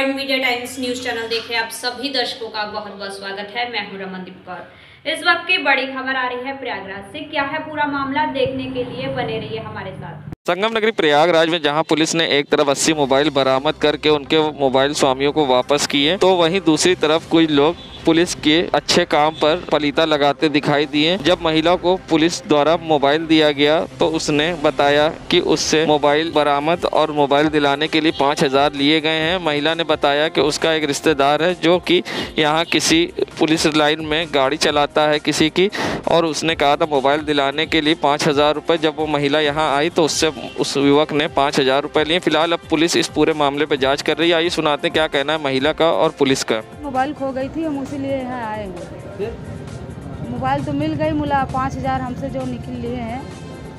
Point media times news channel देख रहे आप सभी दर्शकों का बहुत बहुत स्वागत है। मैं हूं रमनदीप कौर। इस वक्त की बड़ी खबर आ रही है प्रयागराज से। क्या है पूरा मामला, देखने के लिए बने रहिए हमारे साथ। संगम नगरी प्रयागराज में जहां पुलिस ने एक तरफ 80 मोबाइल बरामद करके उनके मोबाइल स्वामियों को वापस किए, तो वहीं दूसरी तरफ कुछ लोग पुलिस के अच्छे काम पर पलीता लगाते दिखाई दिए। जब महिला को पुलिस द्वारा मोबाइल दिया गया तो उसने बताया कि उससे मोबाइल बरामद और मोबाइल दिलाने के लिए 5,000 लिए गए हैं। महिला ने बताया कि उसका एक रिश्तेदार है जो कि यहाँ किसी पुलिस लाइन में गाड़ी चलाता है किसी की, और उसने कहा था मोबाइल दिलाने के लिए 5,000 रुपये। जब वो महिला यहाँ आई तो उससे उस युवक ने 5,000 रुपये लिए। फिलहाल अब पुलिस इस पूरे मामले पर जाँच कर रही है। आइए सुनाते क्या कहना है महिला का और पुलिस का। मोबाइल खो गई थी, हम इसीलिए यहाँ आए हैं। मोबाइल तो मिल गई, मुला 5,000 हमसे जो निकल लिए हैं,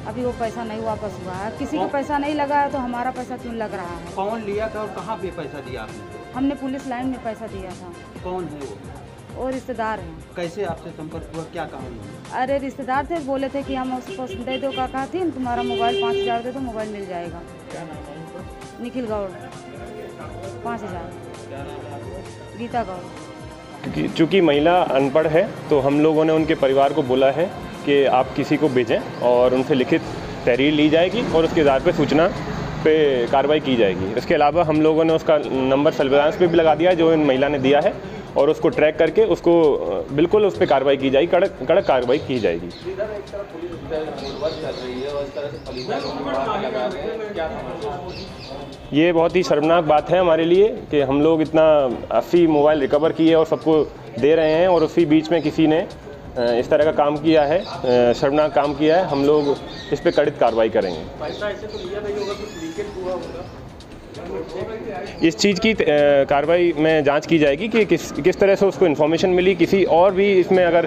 अभी वो पैसा नहीं वापस हुआ है। किसी का पैसा नहीं लगा है तो हमारा पैसा क्यों लग रहा है? कौन लिया था और कहाँ पे पैसा दिया आपने? हमने पुलिस लाइन में पैसा दिया था। कौन है वो? रिश्तेदार हैं। कैसे आपसे संपर्क हुआ, क्या कहा उन्होंने? अरे रिश्तेदार थे, बोले थे कि हम उसको दे दो का कहा थी, तुम्हारा मोबाइल 5,000 दे दो, मोबाइल मिल जाएगा। निखिल गौड़ 5,000। गीता गौड़। चूँकि महिला अनपढ़ है तो हम लोगों ने उनके परिवार को बोला है कि आप किसी को भेजें और उनसे लिखित तहरीर ली जाएगी और उसके आधार पर सूचना पे कार्रवाई की जाएगी। इसके अलावा हम लोगों ने उसका नंबर सर्विलांस पे भी लगा दिया है जो इन महिला ने दिया है, और उसको ट्रैक करके उसको बिल्कुल उस पर कार्रवाई की जाएगी, कड़क कार्रवाई की जाएगी। ये बहुत ही शर्मनाक बात है हमारे लिए कि हम लोग इतना 80 मोबाइल रिकवर किए और सबको दे रहे हैं, और उसी बीच में किसी ने इस तरह का काम किया है, शर्मनाक काम किया है। हम लोग इस पर कड़ित कार्रवाई करेंगे। पैसा ऐसे तो लिया नहीं होगा, कुछ लीकेज हुआ होगा। इस चीज़ की कार्रवाई में जांच की जाएगी कि किस तरह से उसको इन्फॉर्मेशन मिली। किसी और भी इसमें अगर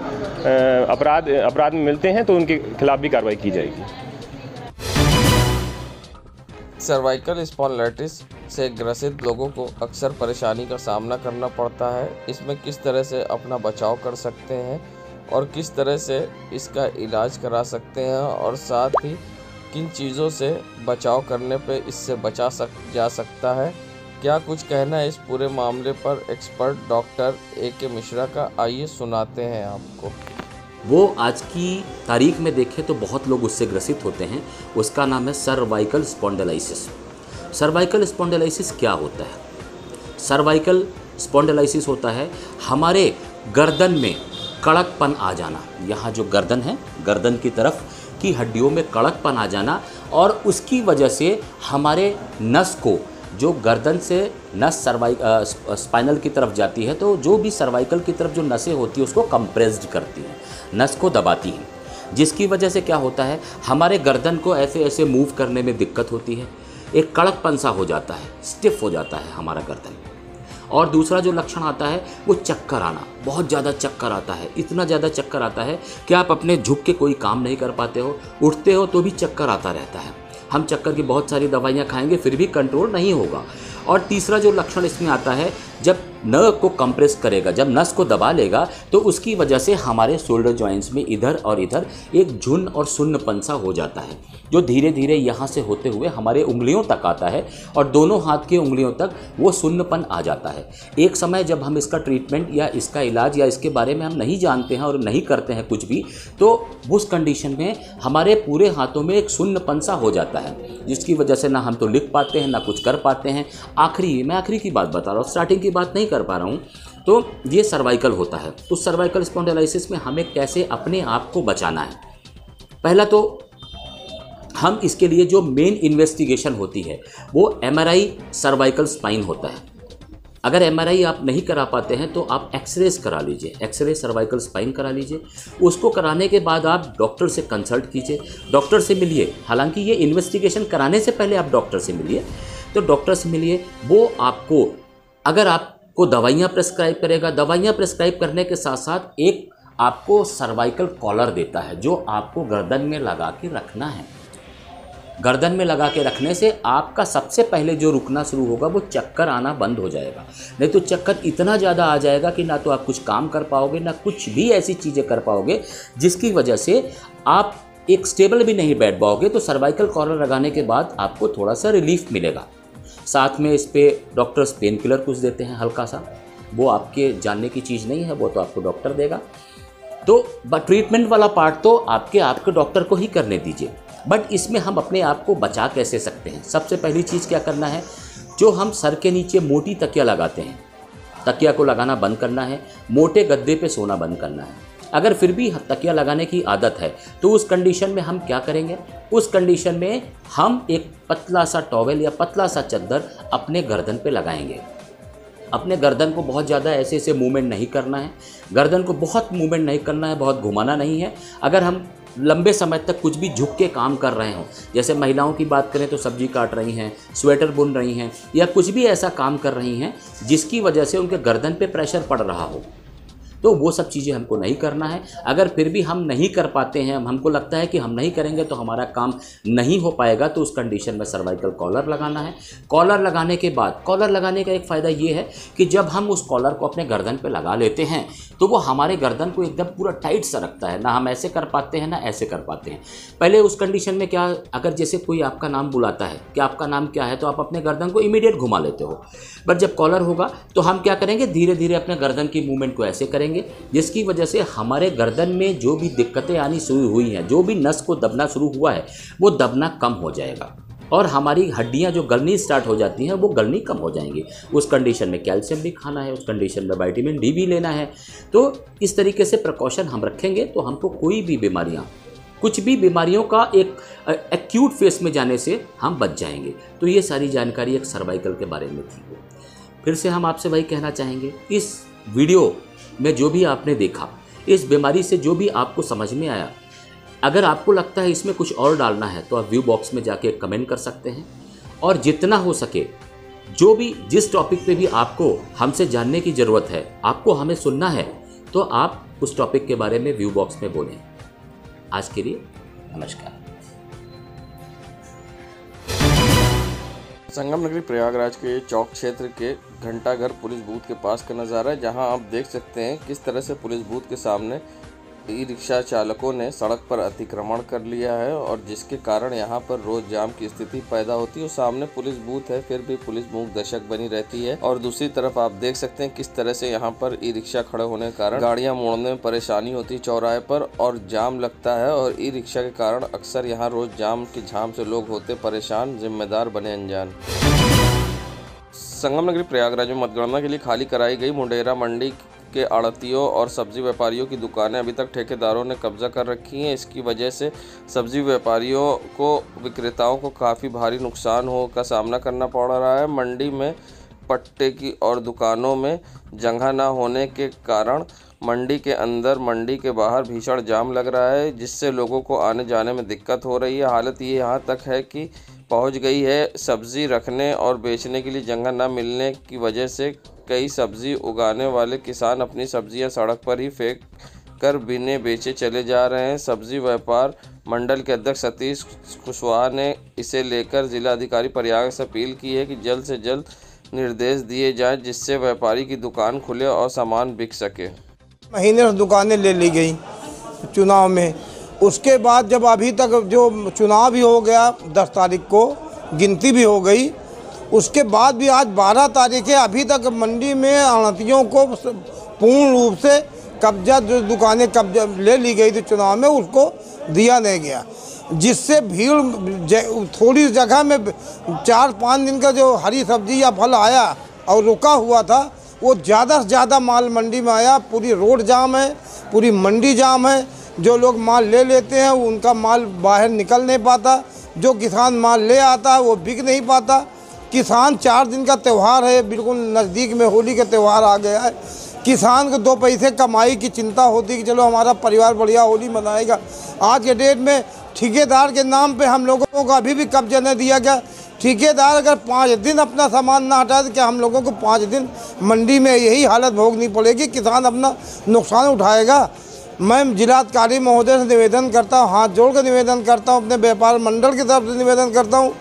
अपराध में मिलते हैं तो उनके खिलाफ भी कार्रवाई की जाएगी। सर्वाइकल स्पॉन्डिलाइटिस से ग्रसित लोगों को अक्सर परेशानी का सामना करना पड़ता है। इसमें किस तरह से अपना बचाव कर सकते हैं और किस तरह से इसका इलाज करा सकते हैं, और साथ ही किन चीज़ों से बचाव करने पे इससे जा सकता है, क्या कुछ कहना है इस पूरे मामले पर एक्सपर्ट डॉक्टर A.K. मिश्रा का। आइए सुनाते हैं आपको। वो आज की तारीख में देखें तो बहुत लोग उससे ग्रसित होते हैं। उसका नाम है सर्वाइकल स्पॉन्डिलाइसिस। सर्वाइकल स्पॉन्डिलाइसिस क्या होता है? सर्वाइकल स्पॉन्डिलाइसिस होता है हमारे गर्दन में कड़कपन आ जाना। यहाँ जो गर्दन है, गर्दन की तरफ की हड्डियों में कड़कपन आ जाना, और उसकी वजह से हमारे नस को, जो गर्दन से नस स्पाइनल की तरफ जाती है, तो जो भी सर्वाइकल की तरफ जो नसें होती है उसको कंप्रेस्ड करती हैं, नस को दबाती हैं, जिसकी वजह से क्या होता है हमारे गर्दन को ऐसे ऐसे मूव करने में दिक्कत होती है। एक कड़कपन सा हो जाता है, स्टिफ हो जाता है हमारा गर्दन। और दूसरा जो लक्षण आता है वो चक्कर आना, बहुत ज़्यादा चक्कर आता है। इतना ज़्यादा चक्कर आता है कि आप अपने झुक के कोई काम नहीं कर पाते हो, उठते हो तो भी चक्कर आता रहता है। हम चक्कर की बहुत सारी दवाइयाँ खाएंगे फिर भी कंट्रोल नहीं होगा। और तीसरा जो लक्षण इसमें आता है, जब नर्व को कंप्रेस करेगा, जब नस को दबा लेगा, तो उसकी वजह से हमारे शोल्डर जॉइंट्स में इधर और इधर एक झुन और सुन्नपन सा हो जाता है, जो धीरे धीरे यहाँ से होते हुए हमारे उंगलियों तक आता है, और दोनों हाथ की उंगलियों तक वो सुन्नपन आ जाता है। एक समय जब हम इसका ट्रीटमेंट या इसका इलाज या इसके बारे में हम नहीं जानते हैं और नहीं करते हैं कुछ भी, तो उस कंडीशन में हमारे पूरे हाथों में एक सुन्नपन सा हो जाता है, जिसकी वजह से ना हम तो लिख पाते हैं ना कुछ कर पाते हैं। मैं आखिरी की बात बता रहा हूँ, स्टार्टिंग की बात नहीं कर पा रहा हूँ। तो ये सर्वाइकल होता है। उस सर्वाइकल स्पॉन्डिलाइसिस में हमें कैसे अपने आप को बचाना है? पहला तो हम इसके लिए जो मेन इन्वेस्टिगेशन होती है वो MRI सर्वाइकल स्पाइन होता है। अगर MRI आप नहीं करा पाते हैं तो आप एक्सरेज करा लीजिए, एक्सरे सर्वाइकल स्पाइन करा लीजिए। उसको कराने के बाद आप डॉक्टर से कंसल्ट कीजिए, डॉक्टर से मिलिए। हालांकि ये इन्वेस्टिगेशन कराने से पहले आप डॉक्टर से मिलिए, तो डॉक्टर से मिलिए। वो आपको, अगर आपको दवाइयाँ प्रेस्क्राइब करेगा, दवाइयाँ प्रेस्क्राइब करने के साथ साथ एक आपको सर्वाइकल कॉलर देता है जो आपको गर्दन में लगा के रखना है। गर्दन में लगा के रखने से आपका सबसे पहले जो रुकना शुरू होगा वो चक्कर आना बंद हो जाएगा। नहीं तो चक्कर इतना ज़्यादा आ जाएगा कि ना तो आप कुछ काम कर पाओगे, ना कुछ भी ऐसी चीज़ें कर पाओगे जिसकी वजह से आप एक स्टेबल भी नहीं बैठ पाओगे। तो सर्वाइकल कॉलर लगाने के बाद आपको थोड़ा सा रिलीफ मिलेगा। साथ में इस पर डॉक्टर्स पेन किलर कुछ देते हैं हल्का सा, वो आपके जानने की चीज़ नहीं है, वो तो आपको डॉक्टर देगा। तो ट्रीटमेंट वाला पार्ट तो आपके डॉक्टर को ही करने दीजिए। बट इसमें हम अपने आप को बचा कैसे सकते हैं? सबसे पहली चीज़ क्या करना है, जो हम सर के नीचे मोटी तकिया लगाते हैं, तकिया को लगाना बंद करना है, मोटे गद्दे पे सोना बंद करना है। अगर फिर भी तकिया लगाने की आदत है तो उस कंडीशन में हम क्या करेंगे, उस कंडीशन में हम एक पतला सा टॉवेल या पतला सा चद्दर अपने गर्दन पे लगाएंगे। अपने गर्दन को बहुत ज़्यादा ऐसे ऐसे मूवमेंट नहीं करना है, गर्दन को बहुत मूवमेंट नहीं करना है, बहुत घुमाना नहीं है। अगर हम लंबे समय तक कुछ भी झुक के काम कर रहे हों, जैसे महिलाओं की बात करें तो सब्जी काट रही हैं, स्वेटर बुन रही हैं, या कुछ भी ऐसा काम कर रही हैं जिसकी वजह से उनके गर्दन पे प्रेशर पड़ रहा हो, तो वो सब चीज़ें हमको नहीं करना है। अगर फिर भी हम नहीं कर पाते हैं, हमको लगता है कि हम नहीं करेंगे तो हमारा काम नहीं हो पाएगा, तो उस कंडीशन में सर्वाइकल कॉलर लगाना है। कॉलर लगाने के बाद, कॉलर लगाने का एक फ़ायदा ये है कि जब हम उस कॉलर को अपने गर्दन पे लगा लेते हैं तो वो हमारे गर्दन को एकदम पूरा टाइट सा रखता है, ना हम ऐसे कर पाते हैं ना ऐसे कर पाते हैं। पहले उस कंडीशन में क्या, अगर जैसे कोई आपका नाम बुलाता है कि आपका नाम क्या है, तो आप अपने गर्दन को इमीडिएट घुमा लेते हो। बट जब कॉलर होगा तो हम क्या करेंगे, धीरे धीरे अपने गर्दन की मूवमेंट को ऐसे करेंगे, जिसकी वजह से हमारे गर्दन में जो भी दिक्कतें आनी शुरू हुई हैं, जो भी नस को दबना शुरू हुआ है, वो दबना कम हो जाएगा और हमारी हड्डियां जो गलनी स्टार्ट हो जाती हैं वो गलनी कम हो जाएंगी। उस कंडीशन में कैल्शियम भी खाना है, उस कंडीशन में विटामिन डी भी लेना है। तो इस तरीके से प्रिकॉशन हम रखेंगे तो हमको कोई भी बीमारियां, कुछ भी बीमारियों का एक एक्यूट फेस में जाने से हम बच जाएंगे। तो ये सारी जानकारी एक सर्वाइकल के बारे में थी। फिर से हम आपसे वही कहना चाहेंगे, इस वीडियो में जो भी आपने देखा, इस बीमारी से जो भी आपको समझ में आया, अगर आपको लगता है इसमें कुछ और डालना है तो आप व्यू बॉक्स में जाके कमेंट कर सकते हैं। और जितना हो सके, जो भी जिस टॉपिक पे भी आपको हमसे जानने की ज़रूरत है, आपको हमें सुनना है, तो आप उस टॉपिक के बारे में व्यू बॉक्स में बोलें। आज के लिए नमस्कार। संगम नगरी प्रयागराज के चौक क्षेत्र के घंटाघर पुलिस बूथ के पास का नज़ारा है, जहां आप देख सकते हैं किस तरह से पुलिस बूथ के सामने ई रिक्शा चालकों ने सड़क पर अतिक्रमण कर लिया है और जिसके कारण यहां पर रोज जाम की स्थिति पैदा होती है। सामने पुलिस बूथ है, फिर भी पुलिस मूक दर्शक बनी रहती है। और दूसरी तरफ आप देख सकते हैं किस तरह से यहां पर ई रिक्शा खड़े होने के कारण गाड़ियां मोड़ने में परेशानी होती है चौराहे पर और जाम लगता है। और ई रिक्शा के कारण अक्सर यहाँ रोज जाम की झाम से लोग होते परेशान, जिम्मेदार बने अनजान। संगम नगरी प्रयागराज में मतगणना के लिए खाली कराई गई मुंडेरा मंडी के आड़तियों और सब्जी व्यापारियों की दुकानें अभी तक ठेकेदारों ने कब्जा कर रखी हैं। इसकी वजह से सब्जी व्यापारियों को, विक्रेताओं को काफ़ी भारी नुकसान का सामना करना पड़ रहा है। मंडी में पट्टे की और दुकानों में जगह न होने के कारण मंडी के अंदर, मंडी के बाहर भीषण जाम लग रहा है, जिससे लोगों को आने जाने में दिक्कत हो रही है। हालत ये यहाँ तक है कि पहुँच गई है, सब्ज़ी रखने और बेचने के लिए जगह न मिलने की वजह से कई सब्ज़ी उगाने वाले किसान अपनी सब्जियां सड़क पर ही फेंक कर बिने बेचे चले जा रहे हैं। सब्जी व्यापार मंडल के अध्यक्ष सतीश कुशवाहा ने इसे लेकर जिलाधिकारी प्रयाग से अपील की है कि जल्द से जल्द निर्देश दिए जाएं, जिससे व्यापारी की दुकान खुले और सामान बिक सके। महीने से दुकानें ले ली गई चुनाव में, उसके बाद जब अभी तक जो चुनाव भी हो गया, 10 तारीख को गिनती भी हो गई, उसके बाद भी आज 12 तारीख है, अभी तक मंडी में आड़तियों को पूर्ण रूप से कब्जा, जो दुकानें कब्जा ले ली गई थी चुनाव में, उसको दिया नहीं गया, जिससे भीड़ थोड़ी जगह में 4-5 दिन का जो हरी सब्जी या फल आया और रुका हुआ था, वो ज़्यादा से ज़्यादा माल मंडी में आया। पूरी रोड जाम है, पूरी मंडी जाम है। जो लोग माल ले लेते हैं उनका माल बाहर निकल नहीं पाता, जो किसान माल ले आता है वो बिक नहीं पाता। किसान 4 दिन का त्यौहार है, बिल्कुल नज़दीक में होली का त्यौहार आ गया है। किसान को 2 पैसे कमाई की चिंता होती है कि चलो हमारा परिवार बढ़िया होली मनाएगा। आज के डेट में ठेकेदार के नाम पे हम लोगों को अभी भी कब्जा नहीं दिया गया। ठेकेदार अगर 5 दिन अपना सामान ना हटाए तो क्या हम लोगों को 5 दिन मंडी में यही हालत भोगनी पड़ेगी? किसान अपना नुकसान उठाएगा। मैं जिलाधिकारी महोदय से निवेदन करता हूँ, हाथ जोड़ कर निवेदन करता हूँ, अपने व्यापार मंडल की तरफ से निवेदन करता हूँ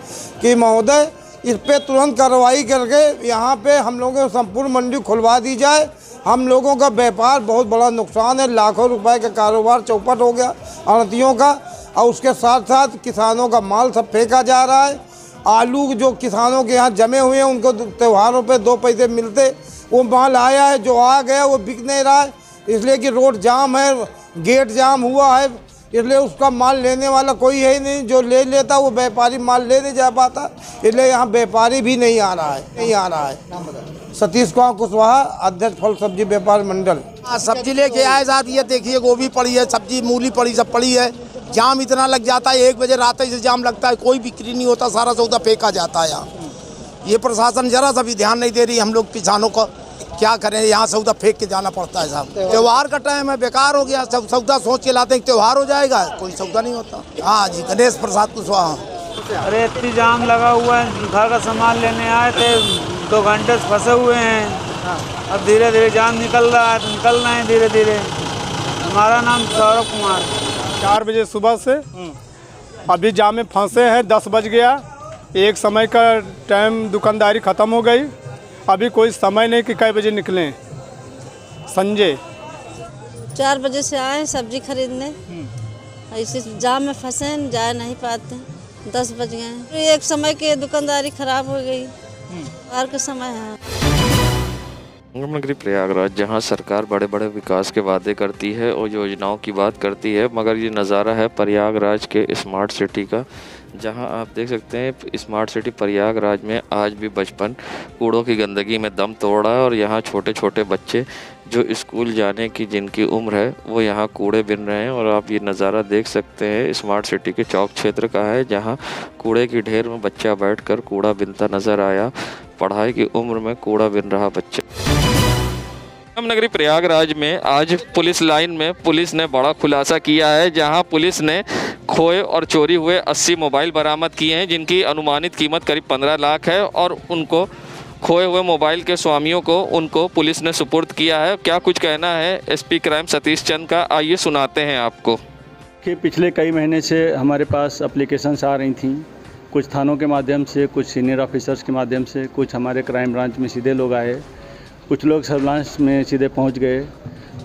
कि महोदय इस पे तुरंत कार्रवाई करके यहाँ पे हम लोगों को संपूर्ण मंडी खुलवा दी जाए। हम लोगों का व्यापार बहुत बड़ा नुकसान है, लाखों रुपए का कारोबार चौपट हो गया आड़तियों का, और उसके साथ साथ किसानों का माल सब फेंका जा रहा है आलू जो किसानों के यहाँ जमे हुए हैं उनको त्योहारों पे 2 पैसे मिलते, वो माल आया है, जो आ गया वो बिक नहीं रहा है, इसलिए कि रोड जाम है, गेट जाम हुआ है, इसलिए उसका माल लेने वाला कोई है ही नहीं। जो ले लेता वो व्यापारी माल ले नहीं जा पाता, इसलिए यहाँ व्यापारी भी नहीं आ रहा है। सतीश कुशवाहा, अध्यक्ष फल सब्जी व्यापार मंडल। सब्जी लेके आए साथ, ये देखिए गोभी पड़ी है, सब्जी मूली पड़ी, सब पड़ी है। जाम इतना लग जाता है, 1 बजे रात से जाम लगता है, कोई बिक्री नहीं होता, सारा सौदा फेंका जाता है यहाँ। ये प्रशासन जरा सा भी ध्यान नहीं दे रही, हम लोग किसानों को क्या करें, यहाँ सौदा फेंक के जाना पड़ता है साहब। त्योहार का टाइम है, बेकार हो गया, सब सौदा सोच के लाते हैं त्योहार हो जाएगा, कोई सौदा नहीं होता। हाँ जी, गणेश प्रसाद कुशवाहा। अरे इतनी जाम लगा हुआ है, घर का सामान लेने आए थे, 2 घंटे से फंसे हुए हैं। अब धीरे धीरे जाम निकल रहा है, तो निकल रहे हैं धीरे धीरे। हमारा नाम सौरभ कुमार। 4 बजे सुबह से अभी जाम में फंसे हैं, 10 बज गया, एक समय का टाइम दुकानदारी ख़त्म हो गई, अभी कोई समय नहीं कि कै बजे निकलें। संजय 4 बजे से आए सब्जी खरीदने, ऐसे जाम में फंसे जा नहीं पाते, 10 बज गए। एक समय की दुकानदारी खराब हो गई, बाहर का समय है। संगम नगरी प्रयागराज, जहां सरकार बड़े बड़े विकास के वादे करती है और योजनाओं की बात करती है, मगर ये नज़ारा है प्रयागराज के स्मार्ट सिटी का, जहां आप देख सकते हैं स्मार्ट सिटी प्रयागराज में आज भी बचपन कूड़ों की गंदगी में दम तोड़ रहा है। और यहाँ छोटे छोटे बच्चे जो स्कूल जाने की जिनकी उम्र है वो यहाँ कूड़े बिन रहे हैं। और आप ये नज़ारा देख सकते हैं स्मार्ट सिटी के चौक क्षेत्र का है, जहाँ कूड़े की ढेर में बच्चा बैठकर कूड़ा बिनता नज़र आया। पढ़ाई की उम्र में कूड़ा बिन रहा बच्चा। संगम नगरी प्रयागराज में आज पुलिस लाइन में पुलिस ने बड़ा खुलासा किया है, जहां पुलिस ने खोए और चोरी हुए 80 मोबाइल बरामद किए हैं, जिनकी अनुमानित कीमत करीब 15 लाख है। और उनको खोए हुए मोबाइल के स्वामियों को उनको पुलिस ने सुपुर्द किया है। क्या कुछ कहना है एसपी क्राइम सतीश चंद का, आइए सुनाते हैं आपको। कि पिछले कई महीने से हमारे पास एप्लीकेशंस आ रही थी, कुछ थानों के माध्यम से, कुछ सीनियर ऑफिसर्स के माध्यम से, कुछ हमारे क्राइम ब्रांच में सीधे लोग आए, कुछ लोग सर्विलांस में सीधे पहुंच गए।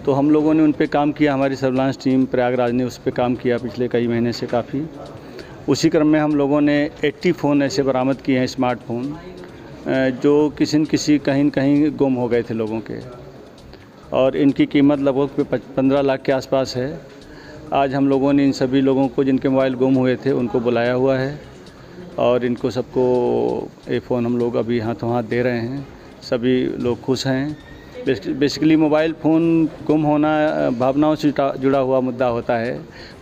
तो हम लोगों ने उन पे काम किया, हमारी सर्विलांस टीम प्रयागराज ने उस पे काम किया पिछले कई महीने से काफ़ी। उसी क्रम में हम लोगों ने 80 फ़ोन ऐसे बरामद किए हैं, स्मार्टफोन, जो किसी न किसी कहीं न कहीं गुम हो गए थे लोगों के, और इनकी कीमत लगभग 15 लाख के आसपास है। आज हम लोगों ने इन सभी लोगों को जिनके मोबाइल गुम हुए थे उनको बुलाया हुआ है, और इनको सबको ये फ़ोन हम लोग अभी हाथों हाथ दे रहे हैं। सभी लोग खुश हैं। बेसिकली मोबाइल फ़ोन गुम होना भावनाओं से जुड़ा हुआ मुद्दा होता है।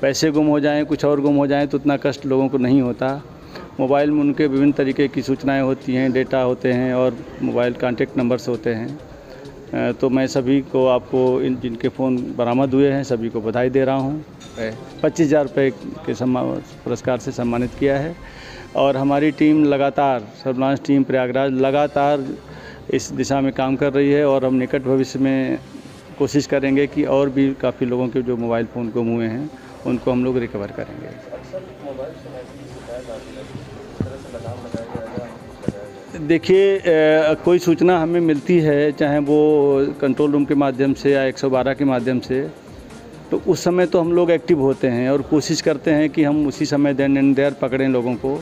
पैसे गुम हो जाएं, कुछ और गुम हो जाएं तो उतना कष्ट लोगों को नहीं होता। मोबाइल में उनके विभिन्न तरीके की सूचनाएं होती हैं, डेटा होते हैं और मोबाइल कॉन्टेक्ट नंबर्स होते हैं। तो मैं सभी को, आपको जिनके फ़ोन बरामद हुए हैं सभी को बधाई दे रहा हूँ। 25,000 रुपये के पुरस्कार से सम्मानित किया है। और हमारी टीम लगातार, सर्विलांस टीम प्रयागराज लगातार इस दिशा में काम कर रही है, और हम निकट भविष्य में कोशिश करेंगे कि और भी काफ़ी लोगों के जो मोबाइल फ़ोन गुम हुए हैं उनको हम लोग रिकवर करेंगे। देखिए, कोई सूचना हमें मिलती है, चाहे वो कंट्रोल रूम के माध्यम से या 112 के माध्यम से, तो उस समय तो हम लोग एक्टिव होते हैं और कोशिश करते हैं कि हम उसी समय देन एंड देयर पकड़ें लोगों को।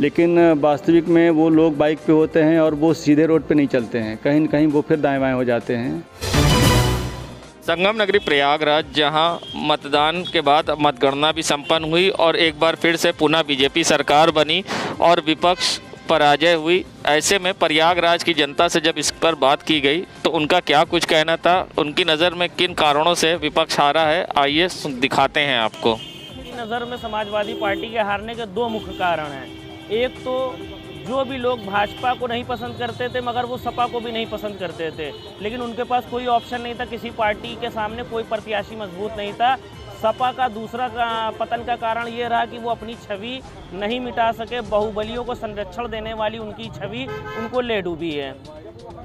लेकिन वास्तविक में वो लोग बाइक पे होते हैं और वो सीधे रोड पे नहीं चलते हैं, कहीं न कहीं वो फिर दाएं बाएं हो जाते हैं। संगम नगरी प्रयागराज, जहां मतदान के बाद मतगणना भी संपन्न हुई और एक बार फिर से पुनः बीजेपी सरकार बनी और विपक्ष पराजय हुई। ऐसे में प्रयागराज की जनता से जब इस पर बात की गई तो उनका क्या कुछ कहना था, उनकी नज़र में किन कारणों से विपक्ष हारा है, आइए दिखाते हैं आपको। मेरी नज़र में समाजवादी पार्टी के हारने के 2 मुख्य कारण हैं। एक तो जो भी लोग भाजपा को नहीं पसंद करते थे मगर वो सपा को भी नहीं पसंद करते थे, लेकिन उनके पास कोई ऑप्शन नहीं था, किसी पार्टी के सामने कोई प्रत्याशी मजबूत नहीं था। सपा का दूसरा पतन का कारण ये रहा कि वो अपनी छवि नहीं मिटा सके, बाहुबलियों को संरक्षण देने वाली उनकी छवि उनको ले डूबी है।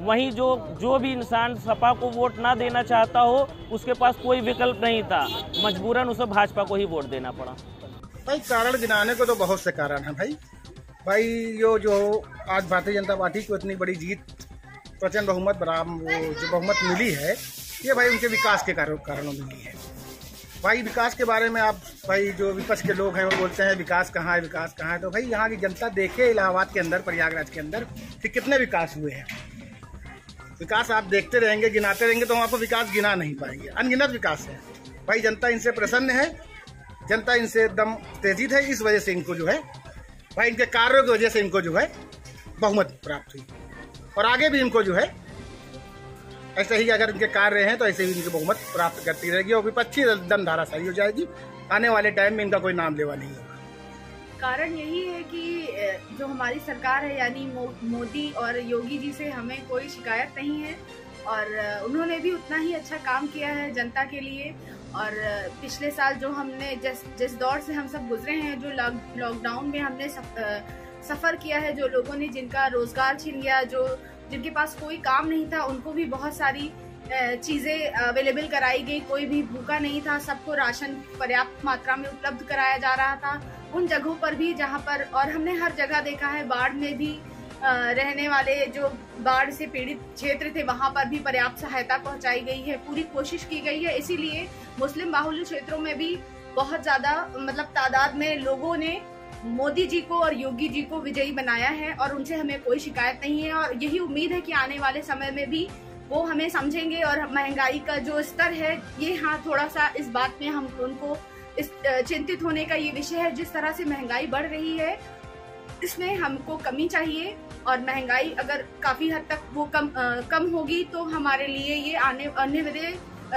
वहीं जो भी इंसान सपा को वोट ना देना चाहता हो उसके पास कोई विकल्प नहीं था, मजबूरन उसे भाजपा को ही वोट देना पड़ा। भाई कारण गिनाने को तो बहुत से कारण हैं भाई जो आज भारतीय जनता पार्टी को इतनी बड़ी जीत, प्रचंड बहुमत, जो बहुमत मिली है, ये भाई उनके विकास के कारणों मिली है। भाई विकास के बारे में आप भाई जो विपक्ष के लोग हैं वो बोलते हैं विकास कहाँ है, विकास कहाँ है। तो भाई यहाँ की जनता देखे इलाहाबाद के अंदर, प्रयागराज के अंदर कि कितने विकास हुए हैं। विकास आप देखते रहेंगे, गिनाते रहेंगे तो हम आपको विकास गिना नहीं पाएंगे। अनगिनत विकास है भाई। जनता इनसे प्रसन्न है, जनता इनसे एकदम तेजित है। इस वजह से इनको जो है भाई, इनके कार्यों की वजह से इनको जो है बहुमत प्राप्त हुई। और आगे भी इनको जो है ऐसे ही अगर इनके कार्य हैं तो ऐसे ही इनकी बहुमत प्राप्त करती रहेगी और विपक्षी दम धाराशाही हो जाएगी। आने वाले टाइम में इनका कोई नाम लेवा नहीं होगा। कारण यही है कि जो हमारी सरकार है यानी मोदी और योगी जी से हमें कोई शिकायत नहीं है और उन्होंने भी उतना ही अच्छा काम किया है जनता के लिए। और पिछले साल जो हमने जिस दौर से हम सब गुजरे हैं, जो लॉकडाउन में हमने सफ़र किया है, जो लोगों ने जिनका रोजगार छीन गया, जो जिनके पास कोई काम नहीं था, उनको भी बहुत सारी चीज़ें अवेलेबल कराई गई। कोई भी भूखा नहीं था, सबको राशन पर्याप्त मात्रा में उपलब्ध कराया जा रहा था। उन जगहों पर भी जहां पर, और हमने हर जगह देखा है, बाढ़ में भी रहने वाले जो बाढ़ से पीड़ित क्षेत्र थे वहां पर भी पर्याप्त सहायता पहुंचाई गई है। पूरी कोशिश की गई है। इसीलिए मुस्लिम बाहुल्य क्षेत्रों में भी बहुत ज़्यादा मतलब तादाद में लोगों ने मोदी जी को और योगी जी को विजयी बनाया है और उनसे हमें कोई शिकायत नहीं है। और यही उम्मीद है कि आने वाले समय में भी वो हमें समझेंगे। और महंगाई का जो स्तर है, ये हाँ थोड़ा सा इस बात में हम उनको इस चिंतित होने का ये विषय है। जिस तरह से महंगाई बढ़ रही है, इसमें हमको कमी चाहिए और महंगाई अगर काफी हद तक वो कम होगी तो हमारे लिए ये आने वाले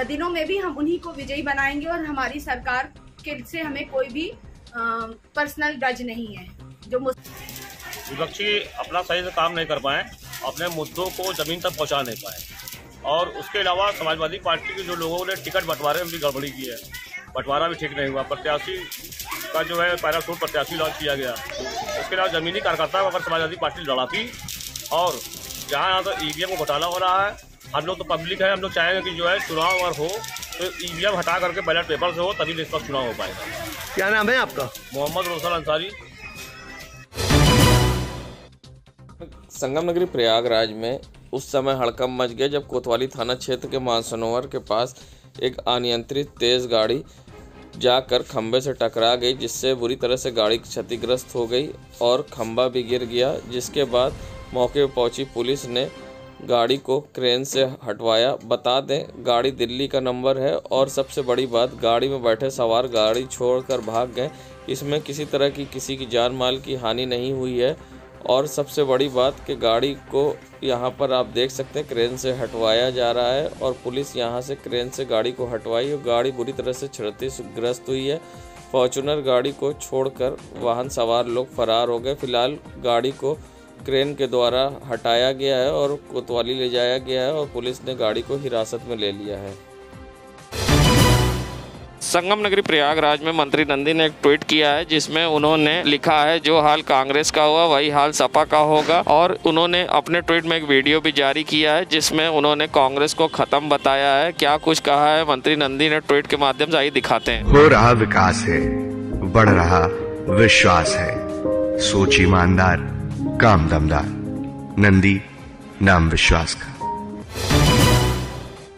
दिनों में भी हम उन्हीं को विजयी बनाएंगे। और हमारी सरकार के से हमें कोई भी पर्सनल ग्रज नहीं है। जो विपक्षी अपना सही से काम नहीं कर पाए, अपने मुद्दों को जमीन तक पहुंचा नहीं पाए। और उसके अलावा समाजवादी पार्टी के जो लोगों ने टिकट बंटवारे में भी गड़बड़ी की है, बंटवारा भी ठीक नहीं हुआ। प्रत्याशी का जो है पैराशूट प्रत्याशी लॉन्च किया गया। उसके अलावा जमीनी कार्यकर्ता को अगर समाजवादी पार्टी लड़ाती, और जहाँ तो ईवीएम को घोटाला हो रहा है, हम लोग तो पब्लिक है, हम लोग चाहेंगे कि जो है चुनाव अगर हो तो ईवीएम हटा करके बैलेट पेपर से हो, तभी निष्पक्ष चुनाव हो पाएगा। क्या नाम है आपका? मोहम्मद रोशन अंसारी। संगम नगरी प्रयागराज में उस समय हड़कंप मच गया जब कोतवाली थाना क्षेत्र के मानसरोवर के पास एक अनियंत्रित तेज गाड़ी जाकर खंबे से टकरा गई, जिससे बुरी तरह से गाड़ी क्षतिग्रस्त हो गई और खंबा भी गिर गया। जिसके बाद मौके पर पहुंची पुलिस ने गाड़ी को क्रेन से हटवाया। बता दें, गाड़ी दिल्ली का नंबर है और सबसे बड़ी बात, गाड़ी में बैठे सवार गाड़ी छोड़कर भाग गए। इसमें किसी तरह की किसी की जान माल की हानि नहीं हुई है। और सबसे बड़ी बात कि गाड़ी को यहाँ पर आप देख सकते हैं क्रेन से हटवाया जा रहा है और पुलिस यहाँ से क्रेन से गाड़ी को हटवाई और गाड़ी बुरी तरह से क्षतिग्रस्त हुई है। फॉर्च्यूनर गाड़ी को छोड़कर वाहन सवार लोग फरार हो गए। फिलहाल गाड़ी को क्रेन के द्वारा हटाया गया है और कोतवाली ले जाया गया है और पुलिस ने गाड़ी को हिरासत में ले लिया है। संगम नगरी प्रयागराज में मंत्री नंदी ने एक ट्वीट किया है जिसमें उन्होंने लिखा है, जो हाल कांग्रेस का हुआ वही हाल सपा का होगा। और उन्होंने अपने ट्वीट में एक वीडियो भी जारी किया है जिसमें उन्होंने कांग्रेस को खत्म बताया है। क्या कुछ कहा है मंत्री नंदी ने ट्वीट के माध्यम से, आइए दिखाते हैं। हो रहा विकास है, बढ़ रहा विश्वास है, सोच ईमानदार, काम दमदार, नंदी नाम विश्वास का।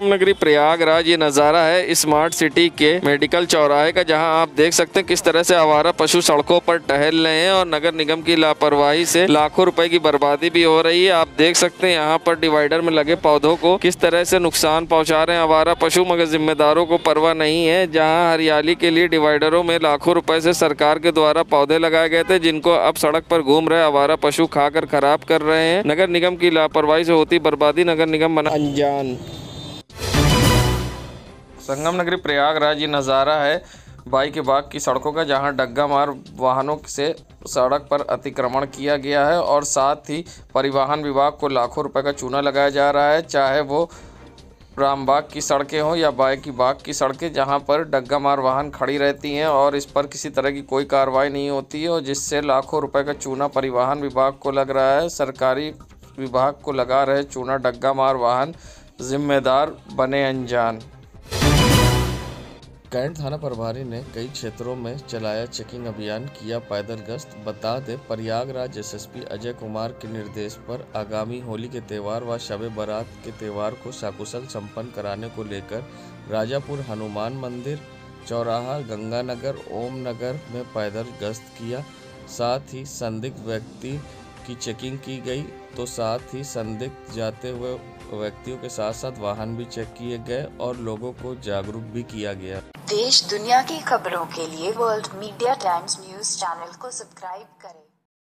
नगरी प्रयागराज ये नज़ारा है स्मार्ट सिटी के मेडिकल चौराहे का, जहां आप देख सकते हैं किस तरह से आवारा पशु सड़कों पर टहल रहे हैं और नगर निगम की लापरवाही से लाखों रुपए की बर्बादी भी हो रही है। आप देख सकते हैं यहाँ पर डिवाइडर में लगे पौधों को किस तरह से नुकसान पहुंचा रहे हैं आवारा पशु, मगर जिम्मेदारों को परवाह नहीं है। जहाँ हरियाली के लिए डिवाइडरों में लाखों रुपए से सरकार के द्वारा पौधे लगाए गए थे, जिनको अब सड़क पर घूम रहे आवारा पशु खाकर खराब कर रहे हैं। नगर निगम की लापरवाही से होती बर्बादी, नगर निगम बना अनजान। संगम नगरी प्रयागराज ये नज़ारा है बाई के बाग की सड़कों का, जहां डग्गा मार वाहनों से सड़क पर अतिक्रमण किया गया है और साथ ही परिवहन विभाग को लाखों रुपए का चूना लगाया जा रहा है, चाहे वो रामबाग की सड़कें हों या बाई की बाग की सड़कें, जहां पर डग्गा मार वाहन खड़ी रहती हैं और इस पर किसी तरह की कोई कार्रवाई नहीं होती है और जिससे लाखों रुपए का चूना परिवहन विभाग को लग रहा है। सरकारी विभाग को लगा रहे चूना डग्गा मार वाहन, जिम्मेदार बने अनजान। कैंट थाना प्रभारी ने कई क्षेत्रों में चलाया चेकिंग अभियान, किया पैदल गश्त। बता दें, प्रयागराज एसएसपी अजय कुमार के निर्देश पर आगामी होली के त्यौहार व शब बारात के त्यौहार को सकुशल संपन्न कराने को लेकर राजापुर हनुमान मंदिर, चौराहा, गंगानगर, ओम नगर में पैदल गश्त किया। साथ ही संदिग्ध व्यक्ति की चेकिंग की गई, तो साथ ही संदिग्ध जाते हुए व्यक्तियों के साथ साथ वाहन भी चेक किए गए और लोगों को जागरूक भी किया गया। देश दुनिया की खबरों के लिए world media times news channel को सब्सक्राइब करें।